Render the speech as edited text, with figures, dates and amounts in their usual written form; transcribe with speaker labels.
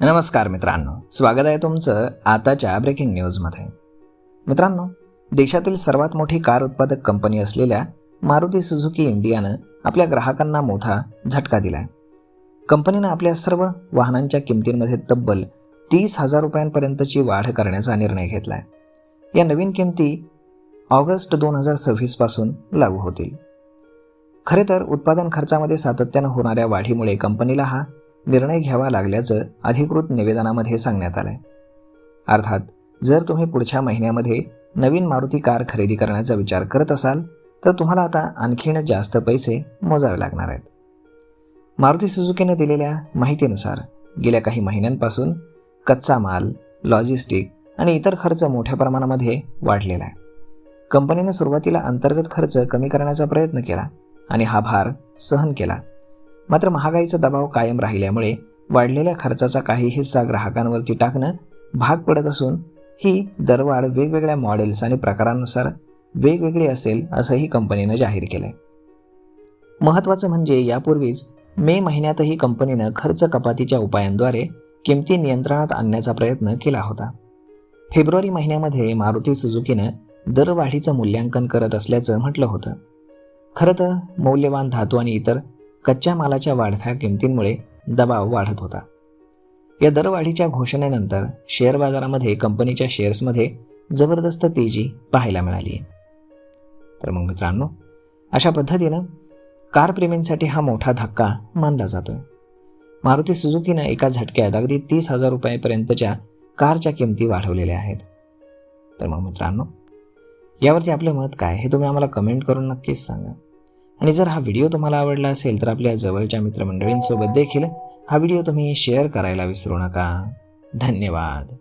Speaker 1: नमस्कार मित्रांनो, स्वागत आहे तुमचं आताच्या ब्रेकिंग न्यूजमध्ये. मित्रांनो, देशातील सर्वात मोठी कार उत्पादक कंपनी असलेल्या मारुती सुझुकी इंडियानं आपल्या ग्राहकांना मोठा झटका दिलाय. कंपनीनं आपल्या सर्व वाहनांच्या किमतींमध्ये तब्बल 30,000 रुपयांपर्यंतची वाढ करण्याचा निर्णय घेतलाय. या नवीन किमती ऑगस्ट 2026 पासून लागू होतील. खरे तर उत्पादन खर्चामध्ये सातत्यानं होणाऱ्या वाढीमुळे कंपनीला हा निर्णय घ्यावा लागल्याचं अधिकृत निवेदनामध्ये सांगण्यात आलंय. अर्थात जर तुम्ही पुढच्या महिन्यामध्ये नवीन मारुती कार खरेदी करण्याचा विचार करत असाल तर तुम्हाला आता आणखीन जास्त पैसे मोजावे लागणार आहेत. मारुती सुझुकीने दिलेल्या माहितीनुसार गेल्या काही महिन्यांपासून कच्चा माल, लॉजिस्टिक आणि इतर खर्च मोठ्या प्रमाणामध्ये वाढलेला आहे. कंपनीने सुरुवातीला अंतर्गत खर्च कमी करण्याचा प्रयत्न केला आणि हा भार सहन केला. मात्र महागाईचा दबाव कायम राहिल्यामुळे वाढलेल्या खर्चाचा काही हिस्सा ग्राहकांवरती टाकणं भाग पडत असून ही दरवाढ वेगवेगळ्या मॉडेल्स आणि प्रकारांनुसार वेगवेगळी असेल असंही कंपनीनं जाहीर केलंय. महत्त्वाचं म्हणजे यापूर्वीच मे महिन्यातही कंपनीनं खर्च कपातीच्या उपायांद्वारे किमती नियंत्रणात आणण्याचा प्रयत्न केला होता. फेब्रुवारी महिन्यामध्ये मारुती सुझुकीनं दरवाढीचं मूल्यांकन करत असल्याचं म्हटलं होतं. खरं तर मौल्यवान धातू आणि इतर कच्च्या मालाच्या वाढत्या किमतींमुळे दबाव वाढत होता. या दरवाढीच्या घोषणेनंतर शेअर बाजारामध्ये कंपनीच्या शेअर्समध्ये जबरदस्त तेजी पाहायला मिळाली आहे. तर मग मित्रांनो, अशा पद्धतीनं कार प्रेमींसाठी हा मोठा धक्का मानला जातोय. मारुती सुझुकीनं एका झटक्यात अगदी 30,000 रुपयांपर्यंतच्या कारच्या किमती वाढवलेल्या आहेत. तर मग मित्रांनो, यावरती आपलं मत काय हे तुम्ही आम्हाला कमेंट करून नक्कीच सांगा. आणि जर हा व्हिडिओ तुम्हाला आवडला असेल तर आपल्या जवळच्या मित्रमंडळींसोबत देखील हा व्हिडिओ तुम्ही शेअर करायला विसरू नका. धन्यवाद.